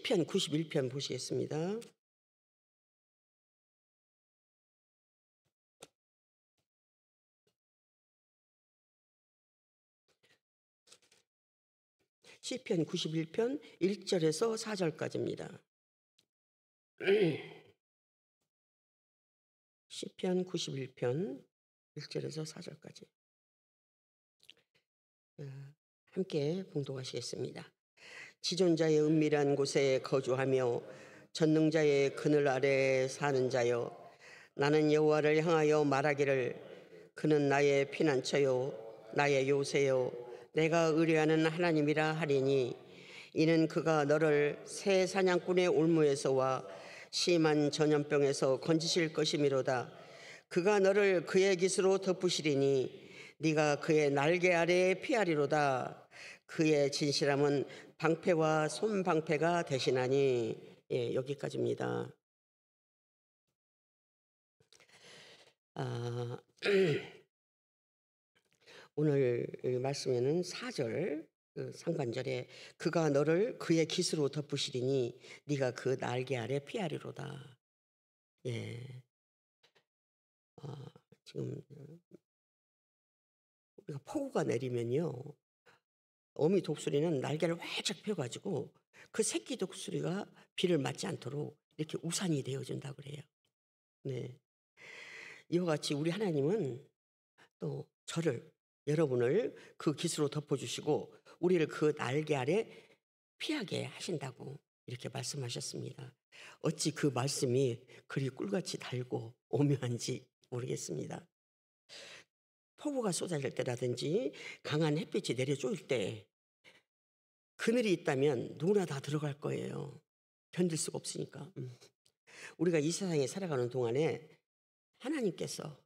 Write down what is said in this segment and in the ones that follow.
시편 91편 보시겠습니다. 시편 91편 1절에서 4절까지입니다. 시편 91편 1절에서 4절까지 함께 봉독하시겠습니다. 지존자의 은밀한 곳에 거주하며 전능자의 그늘 아래 사는 자여, 나는 여호와를 향하여 말하기를 그는 나의 피난처요 나의 요새요 내가 의뢰하는 하나님이라 하리니, 이는 그가 너를 새 사냥꾼의 올무에서와 심한 전염병에서 건지실 것이미로다. 그가 너를 그의 깃으로 덮으시리니 네가 그의 날개 아래에 피하리로다. 그의 진실함은 방패와 손방패가 되시나니. 여기까지입니다. 오늘 말씀에는 4절 상반절에 그가 너를 그의 깃으로 덮으시리니 네가 그 날개 아래 피하리로다. 지금 우리가 폭우가 내리면요, 어미 독수리는 날개를 활짝 펴가지고 그 새끼 독수리가 비를 맞지 않도록 이렇게 우산이 되어준다 그래요. 이와 같이 우리 하나님은 또 여러분을 그 깃으로 덮어주시고 우리를 그 날개 아래 피하게 하신다고 이렇게 말씀하셨습니다. 어찌 그 말씀이 그리 꿀같이 달고 오묘한지 모르겠습니다. 폭우가 쏟아질 때라든지 강한 햇빛이 내려 쫄 때 그늘이 있다면 누구나 다 들어갈 거예요. 견딜 수가 없으니까. 우리가 이 세상에 살아가는 동안에 하나님께서,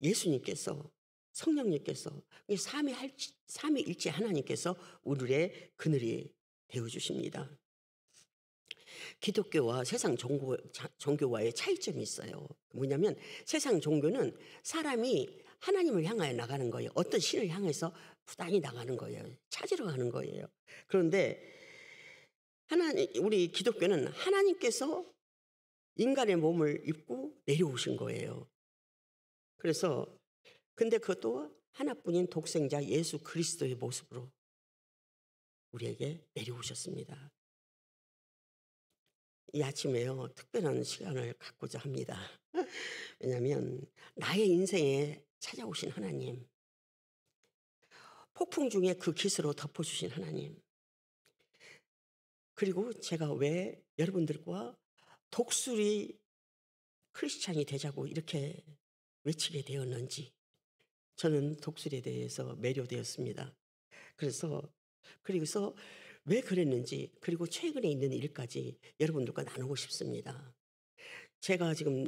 예수님께서, 성령님께서, 삼위일체 하나님께서 우리의 그늘이 되어주십니다. 기독교와 세상 종교와의 차이점이 있어요. 뭐냐면 세상 종교는 사람이 하나님을 향하여 나가는 거예요. 어떤 신을 향해서 부단히 나가는 거예요. 찾으러 가는 거예요. 그런데 우리 기독교는 하나님께서 인간의 몸을 입고 내려오신 거예요. 그래서 근데 그것도 하나뿐인 독생자 예수 그리스도의 모습으로 우리에게 내려오셨습니다. 이 아침에요, 특별한 시간을 갖고자 합니다. 왜냐하면 나의 인생에 찾아오신 하나님, 폭풍 중에 그 깃으로 덮어주신 하나님, 그리고 제가 왜 여러분들과 독수리 크리스찬이 되자고 이렇게 외치게 되었는지, 저는 독수리에 대해서 매료되었습니다. 그래서 왜 그랬는지, 그리고 최근에 있는 일까지 여러분들과 나누고 싶습니다. 제가 지금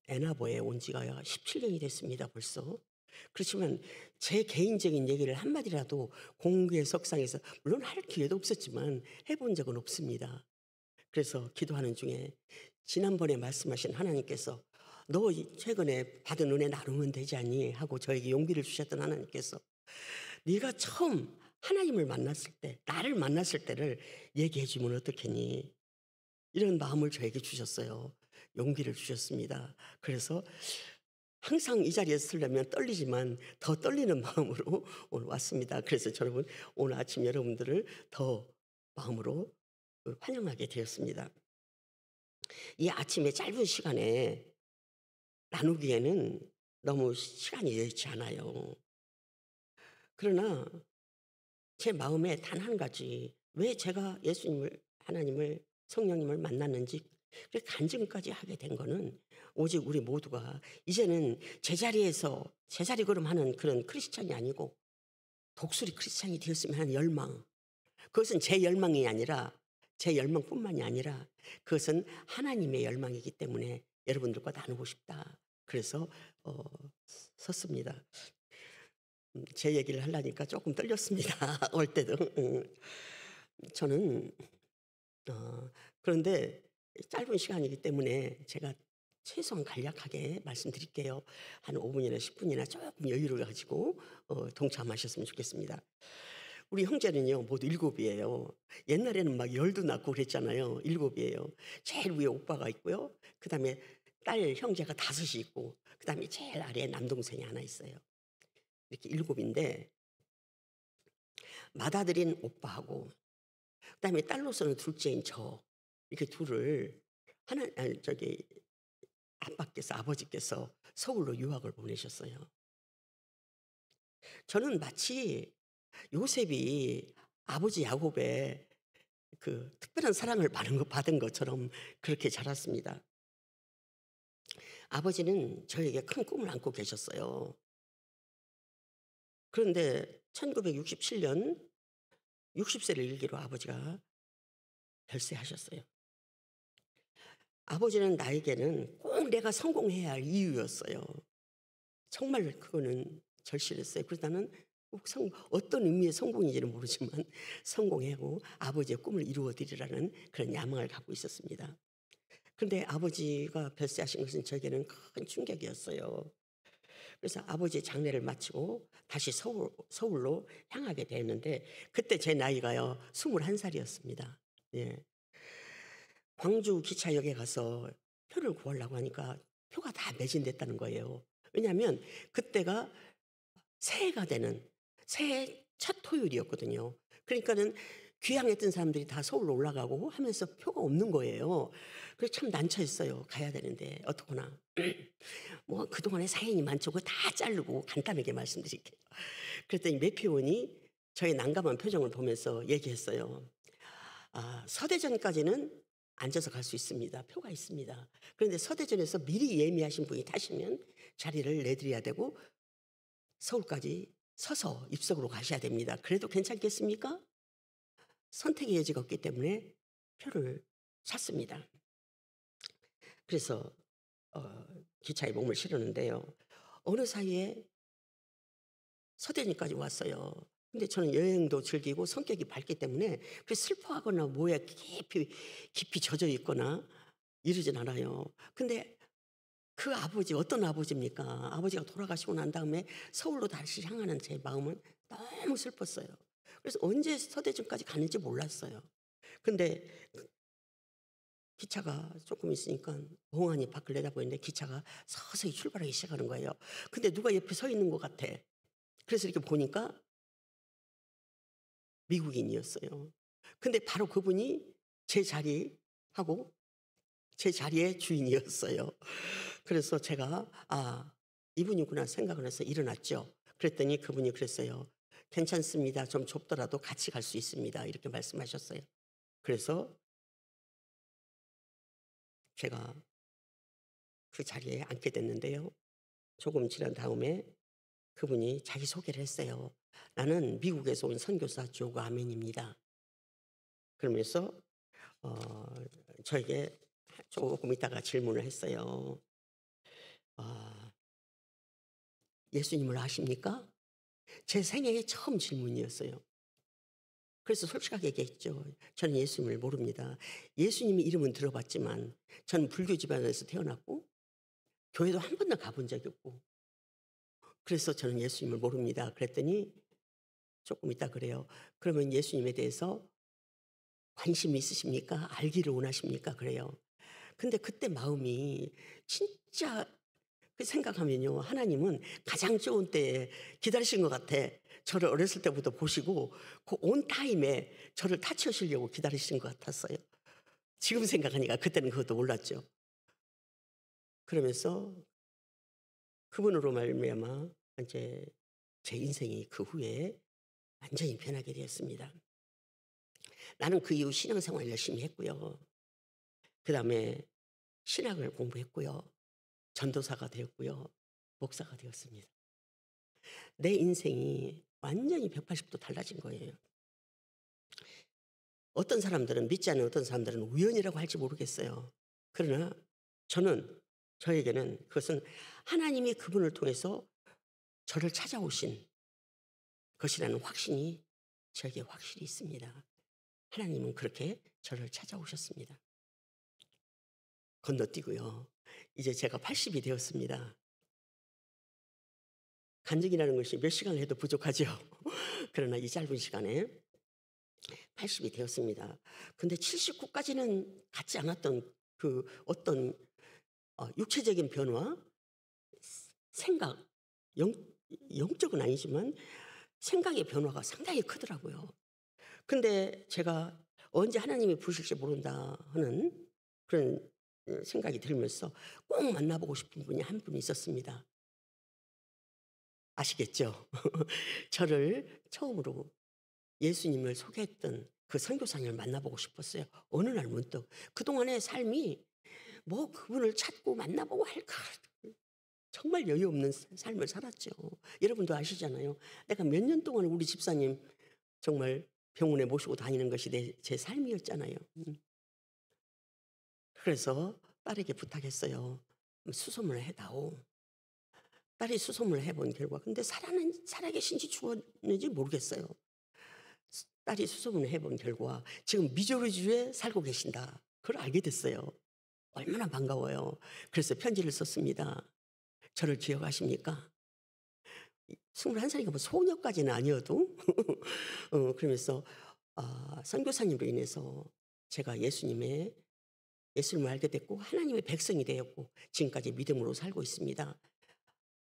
애나보에 온 지가 17년이 됐습니다, 벌써. 그렇지만 제 개인적인 얘기를 한마디라도 공개 석상에서, 물론 할 기회도 없었지만 해본 적은 없습니다. 그래서 기도하는 중에 지난번에 말씀하신 하나님께서 너 최근에 받은 은혜 나누면 되지 않니? 하고 저에게 용기를 주셨던 하나님께서 네가 처음 하나님을 만났을 때, 나를 만났을 때를 얘기해 주면 어떻겠니? 이런 마음을 저에게 주셨어요. 용기를 주셨습니다. 그래서 항상 이 자리에 서려면 떨리지만 더 떨리는 마음으로 오늘 왔습니다. 그래서 여러분, 오늘 아침 여러분들을 더 마음으로 환영하게 되었습니다. 이 아침에 짧은 시간에 나누기에는 너무 시간이 여의치 않아요. 그러나 제 마음에 단 한 가지, 왜 제가 예수님을, 하나님을, 성령님을 만났는지 간증까지 하게 된 거는 오직 우리 모두가 이제는 제자리에서 제자리 걸음하는 그런 크리스찬이 아니고 독수리 크리스찬이 되었으면 하는 열망, 그것은 제 열망이 아니라, 제 열망뿐만이 아니라 그것은 하나님의 열망이기 때문에 여러분들과 나누고 싶다. 그래서 섰습니다. 제 얘기를 하려니까 조금 떨렸습니다. 올 때도. 저는 그런데 짧은 시간이기 때문에 제가 최소한 간략하게 말씀드릴게요. 한 5분이나 10분이나 조금 여유를 가지고 동참하셨으면 좋겠습니다. 우리 형제는요 모두 7이에요. 옛날에는 막 10도 낳고 그랬잖아요. 7이에요. 제일 위에 오빠가 있고요. 그다음에 딸 형제가 5이 있고 그다음에 제일 아래에 남동생이 하나 있어요. 이렇게 7인데 맏아들인 오빠하고 그다음에 딸로서는 둘째인 저 이렇게 둘을 하나 아니 저기 아버지께서 서울로 유학을 보내셨어요. 저는 마치 요셉이 아버지 야곱의 그 특별한 사랑을 받은 것처럼 그렇게 자랐습니다. 아버지는 저에게 큰 꿈을 안고 계셨어요. 그런데 1967년 60세를 일기로 아버지가 별세하셨어요. 아버지는 나에게는 꼭 내가 성공해야 할 이유였어요. 정말 그거는 절실했어요. 그래서 나는 꼭 어떤 의미의 성공인지는 모르지만 성공하고 아버지의 꿈을 이루어 드리라는 그런 야망을 갖고 있었습니다. 그런데 아버지가 별세하신 것은 저에게는 큰 충격이었어요. 그래서 아버지의 장례를 마치고 다시 서울로 향하게 됐는데 그때 제 나이가요 21살이었습니다. 예. 광주 기차역에 가서 표를 구하려고 하니까 표가 다 매진됐다는 거예요. 왜냐하면 그때가 새해가 되는 새해 첫 토요일이었거든요. 그러니까는 귀향했던 사람들이 다 서울로 올라가고 하면서 표가 없는 거예요. 그래서 참 난처했어요. 가야 되는데 어떡하나. 뭐 그동안에 사연이 많죠. 그거 다 자르고 간단하게 말씀드릴게요. 그랬더니 매표원이 저의 난감한 표정을 보면서 얘기했어요. 서대전까지는 앉아서 갈 수 있습니다. 표가 있습니다. 그런데 서대전에서 미리 예매하신 분이 타시면 자리를 내드려야 되고 서울까지 서서 입석으로 가셔야 됩니다. 그래도 괜찮겠습니까? 선택의 여지가 없기 때문에 표를 샀습니다. 그래서 기차에 몸을 실었는데요. 어느 사이에 서대전까지 왔어요. 근데 저는 여행도 즐기고 성격이 밝기 때문에 그래서 슬퍼하거나 뭐에 깊이 젖어 있거나 이러진 않아요. 근데 그 아버지 어떤 아버지입니까? 아버지가 돌아가시고 난 다음에 서울로 다시 향하는 제 마음은 너무 슬펐어요. 그래서 언제 서대전까지 가는지 몰랐어요. 근데 기차가 조금 있으니까 멍하니 밖을 내다보는데 기차가 서서히 출발하기 시작하는 거예요. 근데 누가 옆에 서 있는 것 같아. 그래서 이렇게 보니까 미국인이었어요. 근데 바로 그분이 제 자리하고 제 자리의 주인이었어요. 그래서 제가 '아 이분이구나.' 생각을 해서 일어났죠. 그랬더니 그분이 그랬어요. "괜찮습니다. 좀 좁더라도 같이 갈 수 있습니다." 이렇게 말씀하셨어요. 그래서 제가 그 자리에 앉게 됐는데요. 조금 지난 다음에 그분이 자기소개를 했어요. "나는 미국에서 온 선교사 조 아멘입니다." 그러면서 어 저에게 조금 있다가 질문을 했어요. 아 "예수님을 아십니까?" 제 생애의 처음 질문이었어요. 그래서 솔직하게 얘기했죠. "저는 예수님을 모릅니다. 예수님의 이름은 들어봤지만 저는 불교 집안에서 태어났고 교회도 한 번도 가본 적이 없고 그래서 저는 예수님을 모릅니다." 그랬더니 조금 있다 그래요. "그러면 예수님에 대해서 관심이 있으십니까? 알기를 원하십니까?" 그래요. 근데 그때 마음이 진짜 그 생각하면요. 하나님은 가장 좋은 때에 기다리신 것 같아. 저를 어렸을 때부터 보시고 그 온 타임에 저를 타치하시려고 기다리신 것 같았어요. 지금 생각하니까 그때는 그것도 몰랐죠. 그러면서 그분으로 말미암아 이제 제 인생이 그 후에 완전히 변하게 되었습니다. 나는 그 이후 신앙생활 열심히 했고요. 그다음에 신학을 공부했고요. 전도사가 되었고요. 목사가 되었습니다. 내 인생이 완전히 180도 달라진 거예요. 어떤 사람들은 믿지 않는 어떤 사람들은 우연이라고 할지 모르겠어요. 그러나 저에게는 그것은 하나님이 그분을 통해서 저를 찾아오신 것이라는 확신이 저에게 확실히 있습니다. 하나님은 그렇게 저를 찾아오셨습니다. 건너뛰고요. 이제 제가 80이 되었습니다. 간증이라는 것이 몇 시간 해도 부족하죠. 그러나 이 짧은 시간에 80이 되었습니다. 근데 79까지는 갖지 않았던 그 어떤 육체적인 변화, 생각, 영, 영적은 아니지만 생각의 변화가 상당히 크더라고요. 근데 제가 언제 하나님이 부실지 모른다 하는 그런 생각이 들면서 꼭 만나보고 싶은 분이 한 분 있었습니다. 아시겠죠? 저를 처음으로 예수님을 소개했던 그 선교사님을 만나보고 싶었어요. 어느 날 문득 그동안의 삶이 뭐 그분을 찾고 만나보고 할까 정말 여유 없는 삶을 살았죠. 여러분도 아시잖아요. 내가 몇 년 동안 우리 집사님 정말 병원에 모시고 다니는 것이 제 삶이었잖아요. 그래서 딸에게 부탁했어요. 수소문을 해다오. 딸이 수소문을 해본 결과 근데 살아계신지 죽었는지 모르겠어요. 딸이 수소문을 해본 결과 지금 미조리주에 살고 계신다. 그걸 알게 됐어요. 얼마나 반가워요. 그래서 편지를 썼습니다. 저를 기억하십니까? 21살이니까 뭐 소녀까지는 아니어도 그러면서 선교사님으로 인해서 제가 예수님을 알게 됐고 하나님의 백성이 되었고 지금까지 믿음으로 살고 있습니다.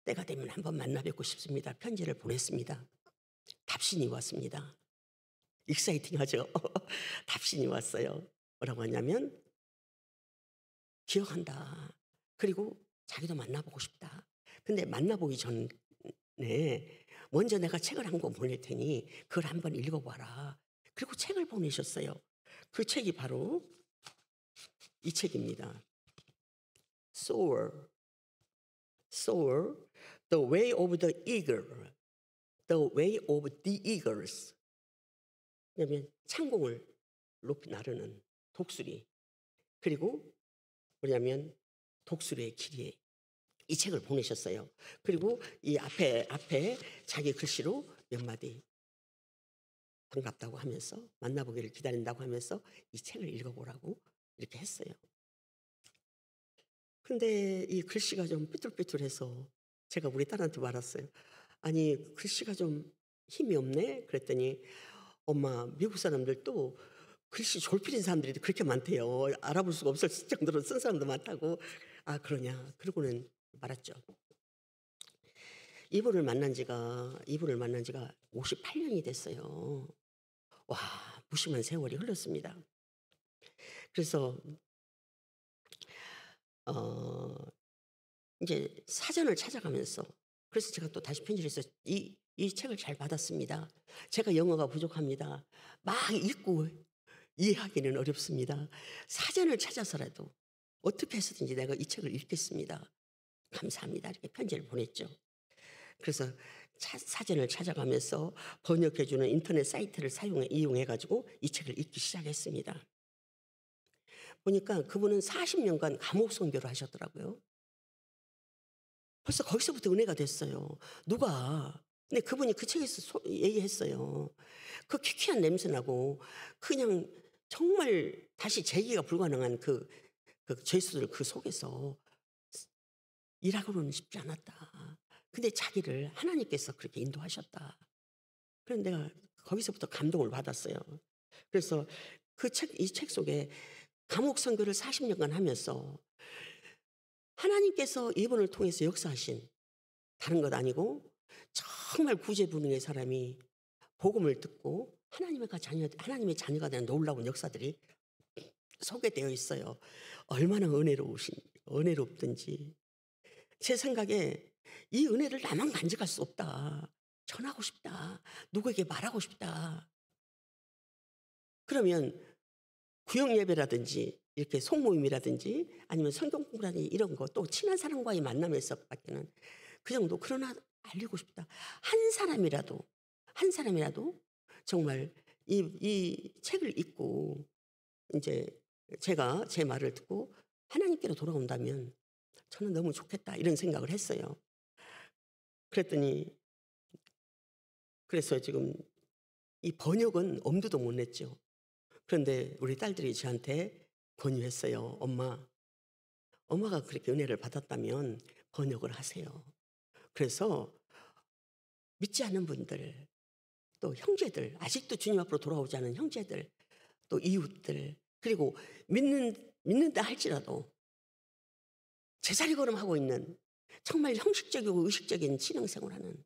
때가 되면 한번 만나 뵙고 싶습니다. 편지를 보냈습니다. 답신이 왔습니다. 익사이팅하죠. 답신이 왔어요. 뭐라고 하냐면 기억한다. 그리고 자기도 만나보고 싶다. 근데 만나보기 전에 먼저 내가 책을 한 권 보낼 테니 그걸 한번 읽어봐라. 그리고 책을 보내셨어요. 그 책이 바로 이 책입니다. Soar, Soar, The Way of the Eagle, The Way of the Eagles. 그러면 창공을 높이 나르는 독수리. 그리고 뭐냐면 독수리의 길이에 이 책을 보내셨어요. 그리고 이 앞에 자기 글씨로 몇 마디 반갑다고 하면서 만나보기를 기다린다고 하면서 이 책을 읽어보라고 이렇게 했어요. 근데 이 글씨가 좀 삐뚤삐뚤해서 제가 우리 딸한테 말았어요. 아니 글씨가 좀 힘이 없네. 그랬더니 엄마 미국 사람들도 글씨 졸필인 사람들이 그렇게 많대요. 알아볼 수가 없을 정도로 쓴 사람도 많다고. 아 그러냐. 그러고는 말았죠. 이분을 만난 지가 58년이 됐어요. 와 무심한 세월이 흘렀습니다. 그래서 어 이제 사전을 찾아가면서 그래서 제가 또 다시 편지를 해서 이 책을 잘 받았습니다. 제가 영어가 부족합니다. 막 읽고 이해하기는 어렵습니다. 사전을 찾아서라도 어떻게 해서든지 내가 이 책을 읽겠습니다. 감사합니다. 이렇게 편지를 보냈죠. 그래서 사전을 찾아가면서 번역해주는 인터넷 사이트를 이용해 가지고 이 책을 읽기 시작했습니다. 보니까 그분은 40년간 감옥 선교를 하셨더라고요. 벌써 거기서부터 은혜가 됐어요. 근데 그분이 그 책에서 얘기했어요. 그 퀴퀴한 냄새 나고 그냥 정말 다시 재기가 불가능한 그 죄수들 그 속에서 일하고는 싶지 않았다. 근데 자기를 하나님께서 그렇게 인도하셨다. 그래서 내가 거기서부터 감동을 받았어요. 그래서 이 책 속에 감옥 선교를 40년간 하면서 하나님께서 이분을 통해서 역사하신 다른 것 아니고 정말 구제불능의 사람이 복음을 듣고 하나님의 자녀가 되는 놀라운 역사들이 소개되어 있어요. 얼마나 은혜롭든지. 제 생각에 이 은혜를 나만 간직할 수 없다. 전하고 싶다. 누구에게 말하고 싶다. 그러면 구역 예배라든지 이렇게 속모임이라든지 아니면 성경 공부라든지 이런 거 또 친한 사람과의 만남에서밖에는 그 정도. 그러나 알리고 싶다. 한 사람이라도 정말 이 책을 읽고 이제 제가 제 말을 듣고 하나님께로 돌아온다면 저는 너무 좋겠다 이런 생각을 했어요. 그래서 지금 이 번역은 엄두도 못 냈죠. 그런데 우리 딸들이 저한테 권유했어요. 엄마 엄마가 그렇게 은혜를 받았다면 번역을 하세요. 그래서 믿지 않는 분들, 또 형제들, 아직도 주님 앞으로 돌아오지 않은 형제들, 또 이웃들, 그리고 믿는다 할지라도 제자리 걸음하고 있는 정말 형식적이고 의식적인 신앙생활하는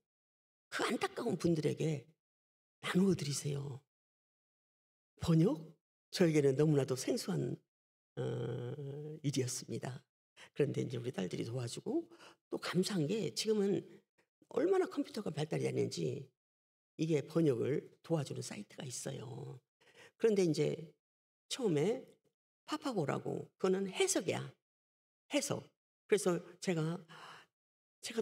그 안타까운 분들에게 나누어 드리세요. 번역? 저에게는 너무나도 생소한 일이었습니다. 그런데 이제 우리 딸들이 도와주고, 또 감사한 게 지금은 얼마나 컴퓨터가 발달이 됐는지 이게 번역을 도와주는 사이트가 있어요. 그런데 이제 처음에 파파고라고, 그거는 해석이야. 해석. 그래서 제가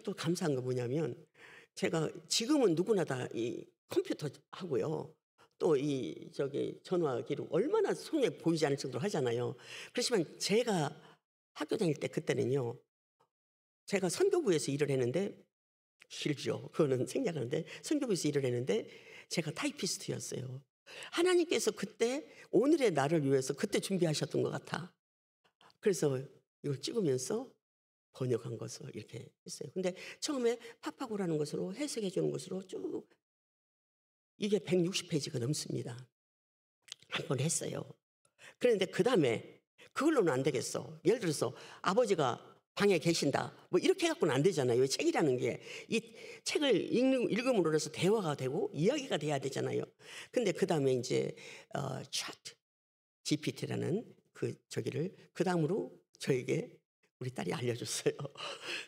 또 감사한 거 뭐냐면, 제가 지금은 누구나 다 이 컴퓨터 하고요. 또 이 저기 전화 기록 얼마나 손에 보이지 않을 정도로 하잖아요. 그렇지만 제가 학교 다닐 때 그때는요. 제가 선교부에서 일을 했는데, 길죠. 그거는 생략하는데, 선교부에서 일을 했는데 제가 타이피스트였어요. 하나님께서 그때 오늘의 나를 위해서 그때 준비하셨던 것 같아. 그래서 이걸 찍으면서 번역한 것을 이렇게 했어요. 근데 처음에 파파고라는 것으로 해석해 주는 것으로 쭉 이게 160페이지가 넘습니다. 한 번 했어요. 그런데 그다음에 그걸로는 안 되겠어. 예를 들어서 아버지가 방에 계신다, 뭐 이렇게 해갖고는 안 되잖아요. 책이라는 게 이 책을 읽음으로 해서 대화가 되고 이야기가 돼야 되잖아요. 근데 그다음에 이제 차트 GPT라는 그 저기를 그다음으로 저에게 우리 딸이 알려줬어요.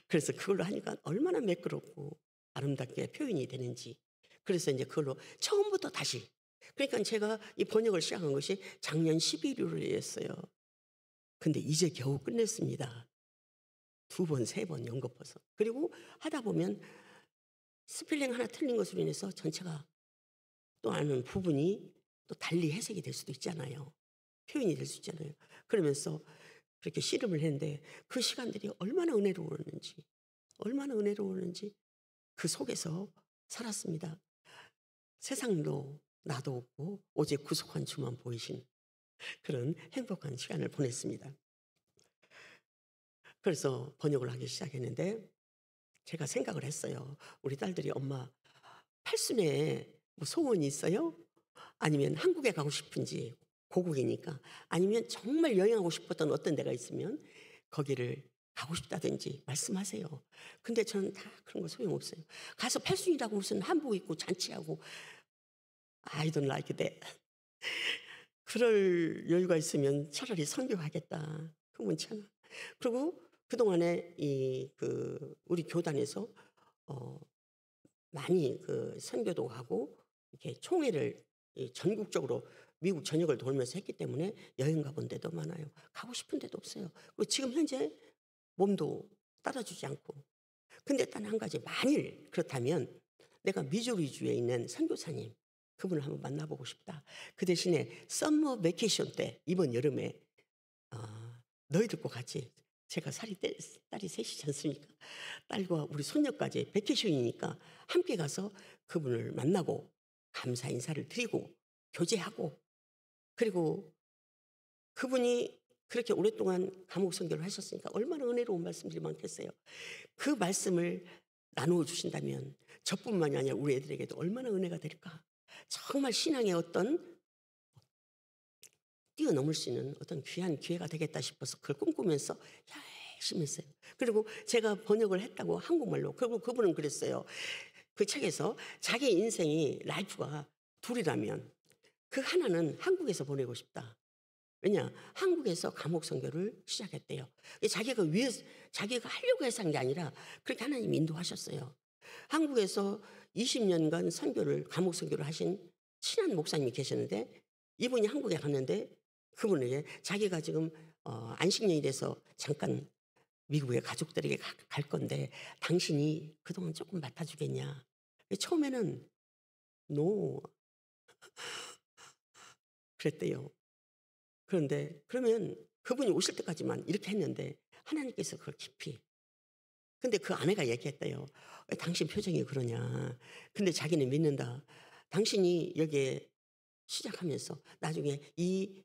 그래서 그걸로 하니까 얼마나 매끄럽고 아름답게 표현이 되는지. 그래서 이제 그걸로 처음부터 다시, 그러니까 제가 이 번역을 시작한 것이 작년 11월이었어요. 근데 이제 겨우 끝냈습니다. 2번, 3번 연거푸서. 그리고 하다 보면 스펠링 하나 틀린 것으로 인해서 전체가 또 아는 부분이 또 달리 해석이 될 수도 있잖아요. 표현이 될 수 있잖아요. 그러면서 그렇게 씨름을 했는데 그 시간들이 얼마나 은혜로웠는지, 얼마나 은혜로웠는지 그 속에서 살았습니다. 세상도 나도 없고 오직 구속한 주만 보이신 그런 행복한 시간을 보냈습니다. 그래서 번역을 하기 시작했는데 제가 생각을 했어요. 우리 딸들이 엄마 팔순에 뭐 소원이 있어요? 아니면 한국에 가고 싶은지, 고국이니까, 아니면 정말 여행하고 싶었던 어떤 데가 있으면 거기를 가고 싶다든지 말씀하세요. 근데 저는 다 그런 거 소용없어요. 가서 팔순이라고 무슨 한복 입고 잔치하고 I don't like that. 그럴 여유가 있으면 차라리 선교하겠다. 그건 참. 그리고 그동안에 우리 교단에서 어 많이 그 선교도 가고 이렇게 총회를 전국적으로 미국 전역을 돌면서 했기 때문에 여행 가본 데도 많아요. 가고 싶은 데도 없어요. 그리고 지금 현재 몸도 따라주지 않고. 근데 단 한 가지, 만일 그렇다면 내가 미주리주에 있는 선교사님 그분을 한번 만나보고 싶다. 그 대신에 썸머 베케이션 때 이번 여름에 너희들 꼭 같이, 제가 딸이 셋이지 않습니까? 딸과 우리 손녀까지 베케이션이니까 함께 가서 그분을 만나고 감사 인사를 드리고 교제하고, 그리고 그분이 그렇게 오랫동안 감옥 선교를 하셨으니까 얼마나 은혜로운 말씀들이 많겠어요. 그 말씀을 나누어 주신다면 저뿐만이 아니라 우리 애들에게도 얼마나 은혜가 될까. 정말 신앙의 어떤 뛰어넘을 수 있는 어떤 귀한 기회가 되겠다 싶어서 그걸 꿈꾸면서 열심히 했어요. 그리고 제가 번역을 했다고 한국말로. 그리고 그분은 그랬어요. 그 책에서 자기 인생이 라이프가 둘이라면 그 하나는 한국에서 보내고 싶다. 왜냐? 한국에서 감옥 선교를 시작했대요. 자기가 하려고 해서 한 게 아니라 그렇게 하나님이 인도하셨어요. 한국에서 20년간 감옥 선교를 하신 친한 목사님이 계셨는데, 이분이 한국에 갔는데 그분에게 자기가 지금 안식년이 돼서 잠깐 미국의 가족들에게 갈 건데 당신이 그동안 조금 맡아주겠냐. 처음에는 노 그랬대요. 그런데 그러면 그분이 오실 때까지만 이렇게 했는데 하나님께서 그걸 깊이. 근데 그 아내가 얘기했대요. 왜 당신 표정이 그러냐. 근데 자기는 믿는다. 당신이 여기에 시작하면서 나중에 이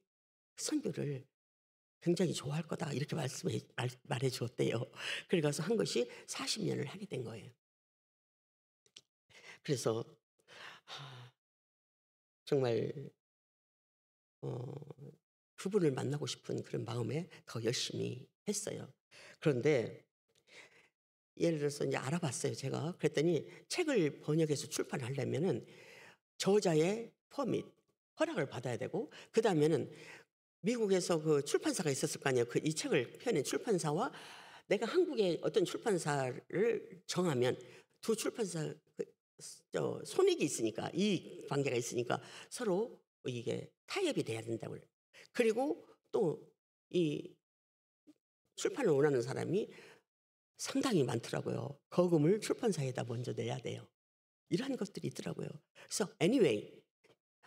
선교를 굉장히 좋아할 거다 이렇게 말해 주었대요. 그래 가서 한 것이 40년을 하게 된 거예요. 그래서 아 정말 어 그분을 만나고 싶은 그런 마음에 더 열심히 했어요. 그런데 예를 들어서 이제 알아봤어요 제가. 그랬더니 책을 번역해서 출판하려면은 저자의 퍼밋 허락을 받아야 되고 그다음에는 미국에서 그 출판사가 있었을 거 아니에요. 그 이 책을 펴낸 출판사와 내가 한국의 어떤 출판사를 정하면 두 출판사 손익이 있으니까 이익 관계가 있으니까 서로 이게 타협이 돼야 된다고 그래요. 그리고 또 이 출판을 원하는 사람이 상당히 많더라고요. 거금을 출판사에다 먼저 내야 돼요. 이러한 것들이 있더라고요. 그래서 anyway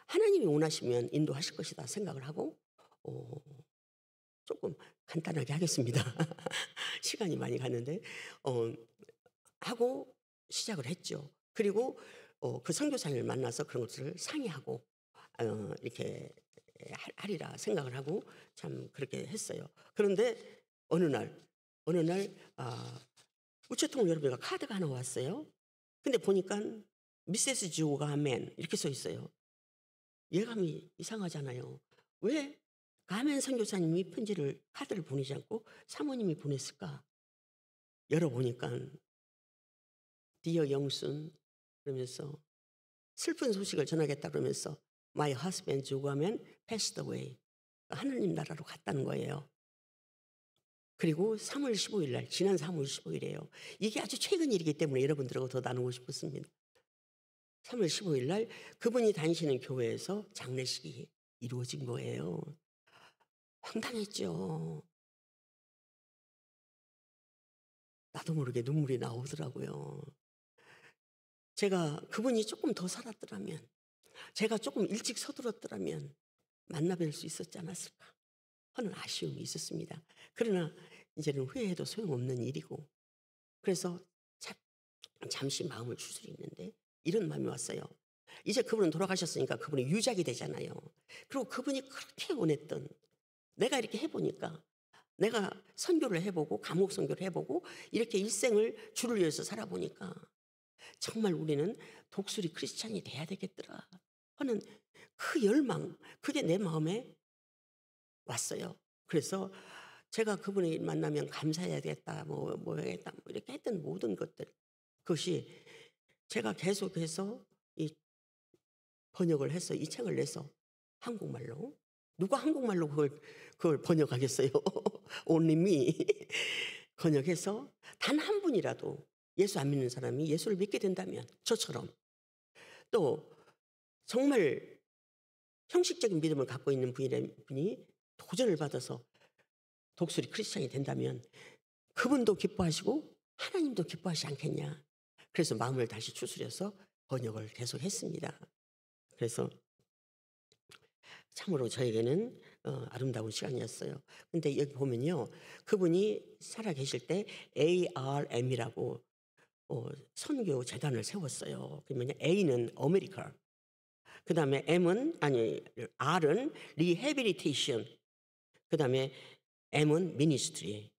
하나님이 원하시면 인도하실 것이다 생각을 하고 어 조금 간단하게 하겠습니다. 시간이 많이 갔는데 어 하고 시작을 했죠. 그리고 그 선교사님을 만나서 그런 것들을 상의하고 이렇게 하리라 생각을 하고 참 그렇게 했어요. 그런데 어느 날 우체통 열어보니까 카드가 하나 왔어요. 근데 보니까 미세스 주 가멘 이렇게 써 있어요. 예감이 이상하잖아요. 왜 가멘 선교사님이 카드를 보내지 않고 사모님이 보냈을까? 열어보니까 디어 영순 그러면서 슬픈 소식을 전하겠다 그러면서 My husband 주가면 passed away. 하느님 나라로 갔다는 거예요. 그리고 3월 15일 날 지난 3월 15일이에요. 이게 아주 최근 일이기 때문에 여러분들하고 더 나누고 싶었습니다. 3월 15일 날 그분이 다니시는 교회에서 장례식이 이루어진 거예요. 황당했죠. 나도 모르게 눈물이 나오더라고요. 제가 그분이 조금 더 살았더라면 제가 조금 일찍 서둘렀더라면 만나 뵐 수 있었지 않았을까 하는 아쉬움이 있었습니다. 그러나 이제는 후회해도 소용없는 일이고 그래서 잠시 마음을 추스리는데 이런 마음이 왔어요. 이제 그분은 돌아가셨으니까 그분이 유작이 되잖아요. 그리고 그분이 그렇게 원했던 내가 이렇게 해보니까 내가 선교를 해보고 감옥 선교를 해보고 이렇게 일생을 주를 위해서 살아보니까 정말 우리는 독수리 크리스찬이 돼야 되겠더라 하는 그 열망 그게 내 마음에 왔어요. 그래서 제가 그분을 만나면 감사해야 되겠다 뭐 해야겠다 뭐 이렇게 했던 모든 것들 그것이 제가 계속해서 이 번역을 해서 이 책을 내서 한국말로 누가 한국말로 그걸 번역하겠어요. Only me 번역해서 단 한 분이라도 예수 안 믿는 사람이 예수를 믿게 된다면 저처럼 또 정말 형식적인 믿음을 갖고 있는 분이 도전을 받아서 독수리 크리스찬이 된다면 그분도 기뻐하시고 하나님도 기뻐하시지 않겠냐. 그래서 마음을 다시 추스려서 번역을 계속했습니다. 그래서 참으로 저에게는 아름다운 시간이었어요. 근데 여기 보면요. 그분이 살아계실 때 ARM이라고 선교 재단을 세웠어요. 그러면 A는 아메리카, 그 다음에 R은 리해빌리테이션, 그 다음에 M은 미니스트리,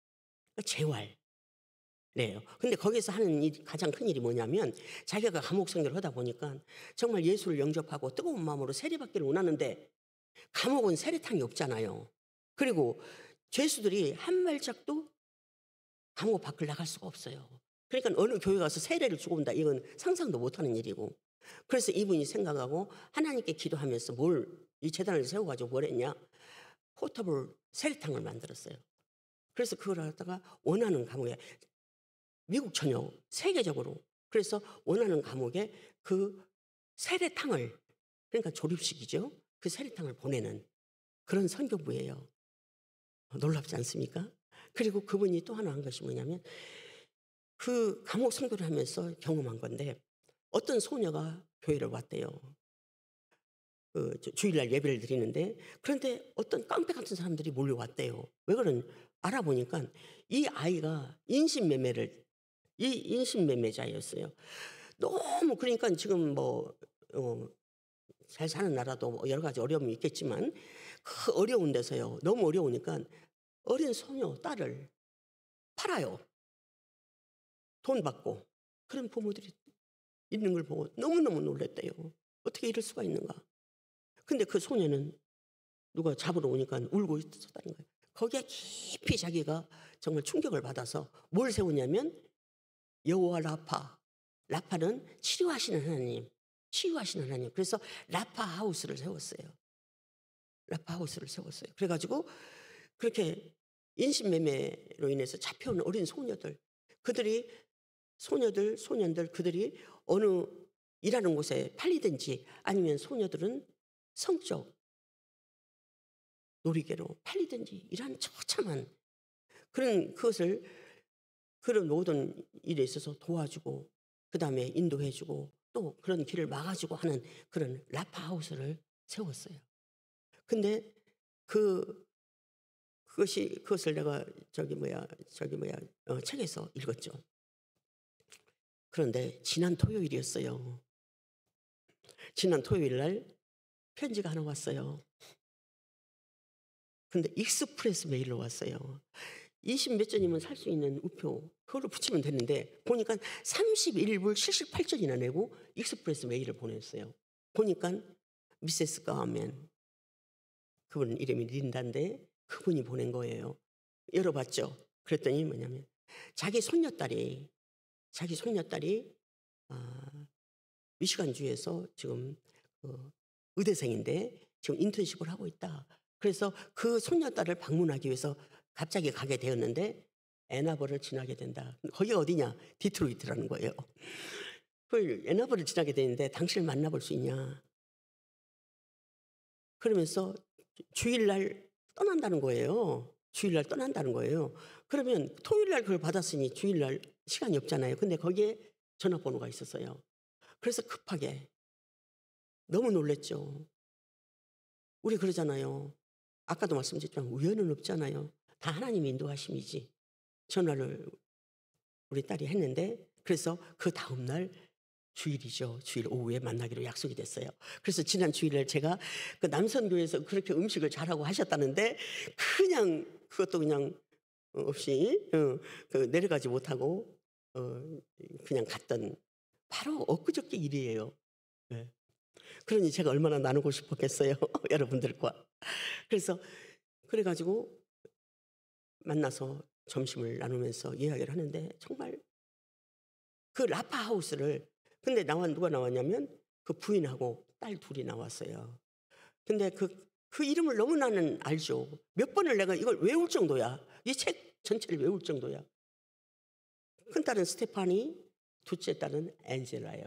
재활. 네요. 근데 거기서 하는 가장 큰 일이 뭐냐면 자기가 감옥 선교를 하다 보니까 정말 예수를 영접하고 뜨거운 마음으로 세례받기를 원하는데 감옥은 세례탕이 없잖아요. 그리고 죄수들이 한 발짝도 감옥 밖을 나갈 수가 없어요. 그러니까 어느 교회 가서 세례를 주고 온다 이건 상상도 못하는 일이고 그래서 이분이 생각하고 하나님께 기도하면서 이 재단을 세워가지고 뭘 했냐 포터블 세례탕을 만들었어요. 그래서 그걸 갖다가 원하는 감옥에 미국 전역 세계적으로 그래서 원하는 감옥에 그 세례탕을 그러니까 조립식이죠. 그 세례탕을 보내는 그런 선교부예요. 놀랍지 않습니까? 그리고 그분이 또 하나 한 것이 뭐냐면 그 감옥 선교를 하면서 경험한 건데 어떤 소녀가 교회를 왔대요. 주일날 예배를 드리는데 그런데 어떤 깡패 같은 사람들이 몰려왔대요. 왜 그런 알아보니까 이 아이가 인신매매자였어요. 너무 그러니까 지금 잘 사는 나라도 여러 가지 어려움이 있겠지만 그 어려운 데서요. 너무 어려우니까 어린 소녀 딸을 팔아요. 돈 받고. 그런 부모들이 있는 걸 보고 너무너무 놀랐대요. 어떻게 이럴 수가 있는가. 근데 그 소녀는 누가 잡으러 오니까 울고 있었다는 거예요. 거기에 깊이 자기가 정말 충격을 받아서 뭘 세우냐면 여호와 라파. 라파는 치료하시는 하나님, 치유하시는 하나님. 그래서 라파 하우스를 세웠어요. 라파 하우스를 세웠어요. 그래가지고 그렇게 인신매매로 인해서 잡혀온 어린 소녀들, 그들이 소년들 그들이 어느 일하는 곳에 팔리든지 아니면 소녀들은 성적 놀이개로 팔리든지 이러한 처참한 그런 모든 일에 있어서 도와주고 그다음에 인도해주고 또 그런 길을 막아주고 하는 그런 라파하우스를 세웠어요. 근데 그것을 내가 책에서 읽었죠. 그런데 지난 토요일이었어요. 지난 토요일 날 편지가 하나 왔어요. 근데 익스프레스 메일로 왔어요. 20 몇 전이면 살 수 있는 우표 그걸로 붙이면 되는데 보니까 31불 78전이나 내고 익스프레스 메일을 보냈어요. 보니까 미세스 가면 그분 이름이 린다인데 그분이 보낸 거예요. 열어봤죠. 그랬더니 뭐냐면 자기 손녀딸이 미시간주에서 지금 의대생인데 지금 인턴십을 하고 있다. 그래서 그 손녀딸을 방문하기 위해서 갑자기 가게 되었는데 애나버를 지나게 된다. 거기가 어디냐? 디트로이트라는 거예요. 그 애나버를 지나게 되는데 당신을 만나볼 수 있냐? 그러면서 주일날 떠난다는 거예요. 주일날 떠난다는 거예요. 그러면 토요일날 그걸 받았으니 주일날 시간이 없잖아요. 근데 거기에 전화번호가 있었어요. 그래서 급하게 너무 놀랬죠. 우리 그러잖아요. 아까도 말씀드렸지만 우연은 없잖아요. 다 하나님의 인도하심이지. 전화를 우리 딸이 했는데 그래서 그 다음날 주일이죠. 주일 오후에 만나기로 약속이 됐어요. 그래서 지난 주일날 제가 그 남선교회에서 그렇게 음식을 잘하고 하셨다는데 그냥 그것도 그냥 없이 내려가지 못하고 그냥 갔던 바로 엊그저께 일이에요. 네. 그러니 제가 얼마나 나누고 싶었겠어요. 여러분들과. 그래가지고 만나서 점심을 나누면서 이야기를 하는데 정말 그 라파하우스를 근데 누가 나왔냐면 그 부인하고 딸 둘이 나왔어요. 근데 그 이름을 너무나는 알죠. 몇 번을 내가 이걸 외울 정도야. 이 책 전체를 외울 정도야. 큰딸은 스테파니, 둘째 딸은 엔젤라예요.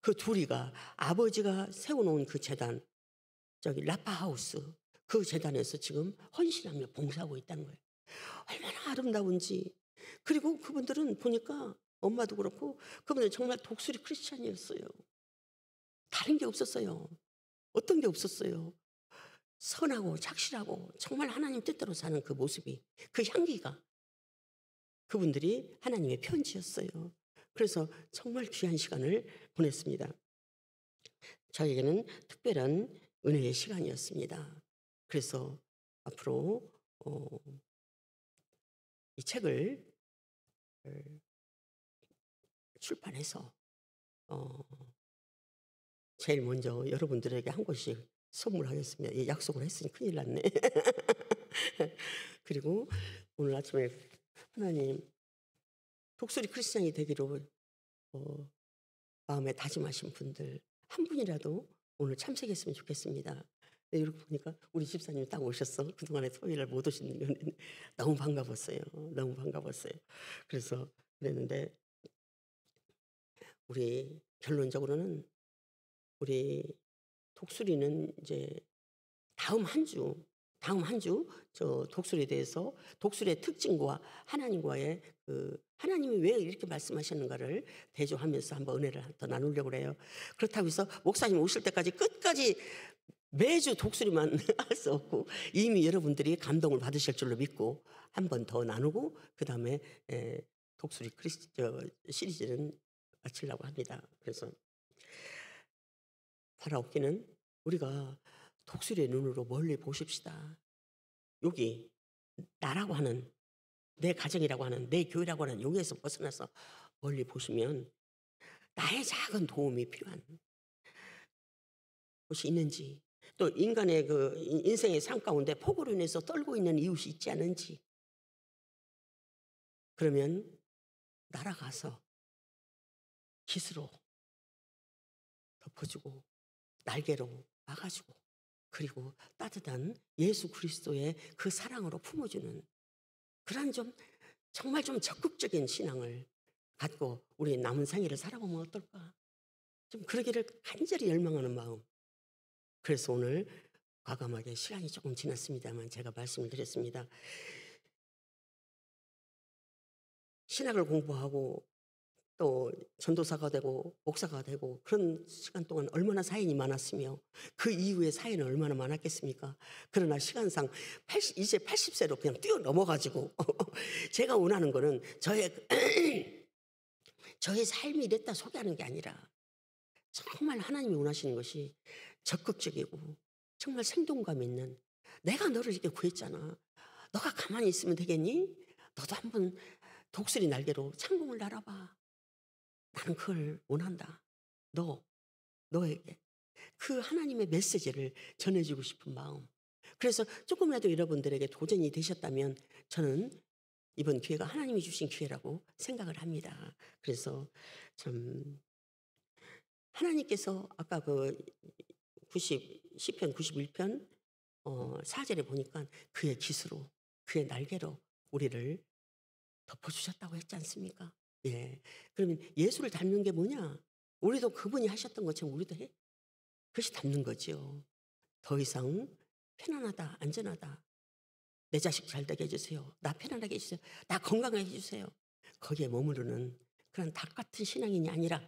그 둘이가 아버지가 세워놓은 그 재단, 저기 라파하우스, 그 재단에서 지금 헌신하며 봉사하고 있다는 거예요. 얼마나 아름다운지. 그리고 그분들은 보니까 엄마도 그렇고 그분들은 정말 독수리 크리스찬이었어요. 다른 게 없었어요. 어떤 게 없었어요. 선하고 착실하고 정말 하나님 뜻대로 사는 그 모습이, 그 향기가 그분들이 하나님의 편지였어요. 그래서 정말 귀한 시간을 보냈습니다. 저에게는 특별한 은혜의 시간이었습니다. 그래서 앞으로 이 책을 출판해서 제일 먼저 여러분들에게 한 권씩 선물하겠습니다. 이 약속을 했으니 큰일 났네. 그리고 오늘 아침에 하나님 독수리 크리스찬이 되기로 마음에 다짐하신 분들 한 분이라도 오늘 참석했으면 좋겠습니다. 근데 이렇게 보니까 우리 집사님이 딱 오셨어. 그동안에 토요일날 못 오시는 게 너무 반가웠어요. 너무 반가웠어요. 그래서 그랬는데 우리 결론적으로는 우리 독수리는 이제 다음 한 주 저 독수리에 대해서 독수리의 특징과 하나님과의 하나님이 왜 이렇게 말씀하셨는가를 대조하면서 한번 은혜를 더 나누려고 그래요. 그렇다고 해서 목사님 오실 때까지 끝까지 매주 독수리만 할 수 없고 이미 여러분들이 감동을 받으실 줄로 믿고 한 번 더 나누고 그다음에 독수리 시리즈는 마치려고 합니다. 그래서 바라옵기는 우리가 독수리의 눈으로 멀리 보십시다. 여기 나라고 하는, 내 가정이라고 하는, 내 교회라고 하는 여기에서 벗어나서 멀리 보시면 나의 작은 도움이 필요한 곳이 있는지, 또 인간의 그 인생의 삶 가운데 폭우로 인해서 떨고 있는 이웃이 있지 않은지, 그러면 날아가서 깃으로 덮어주고 날개로 막아주고, 그리고 따뜻한 예수 그리스도의 그 사랑으로 품어주는 그런 좀 정말 좀 적극적인 신앙을 갖고 우리 남은 생애를 살아보면 어떨까? 좀 그러기를 간절히 열망하는 마음. 그래서 오늘 과감하게 시간이 조금 지났습니다만 제가 말씀을 드렸습니다. 신학을 공부하고 또 전도사가 되고 목사가 되고 그런 시간 동안 얼마나 사연이 많았으며 그 이후에 사연은 얼마나 많았겠습니까? 그러나 시간상 이제 80세로 그냥 뛰어넘어 가지고 제가 원하는 거는 저의 삶이 이랬다 소개하는 게 아니라 정말 하나님이 원하시는 것이 적극적이고 정말 생동감 있는, 내가 너를 이렇게 구했잖아. 너가 가만히 있으면 되겠니? 너도 한번 독수리 날개로 창공을 날아봐. 나는 그걸 원한다. 너에게 그 하나님의 메시지를 전해주고 싶은 마음. 그래서 조금이라도 여러분들에게 도전이 되셨다면 저는 이번 기회가 하나님이 주신 기회라고 생각을 합니다. 그래서 참 하나님께서 아까 그 10시편 91편 4절에 보니까 그의 깃으로 그의 날개로 우리를 덮어주셨다고 했지 않습니까? 예. 그러면 예수를 닮는 게 뭐냐? 우리도 그분이 하셨던 것처럼 우리도 해. 그것이 닮는 거죠. 더 이상 편안하다, 안전하다. 내 자식 잘 되게 해주세요. 나 편안하게 해주세요. 나 건강하게 해주세요. 거기에 머무르는 그런 닭 같은 신앙인이 아니라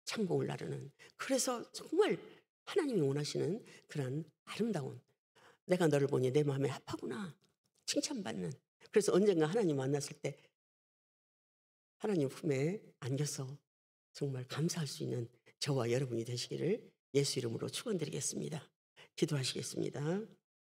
창공을 나르는, 그래서 정말 하나님이 원하시는 그런 아름다운, 내가 너를 보니 내 마음에 합하구나 칭찬받는, 그래서 언젠가 하나님 만났을 때 하나님 품에 안겨서 정말 감사할 수 있는 저와 여러분이 되시기를 예수 이름으로 축원드리겠습니다. 기도하시겠습니다.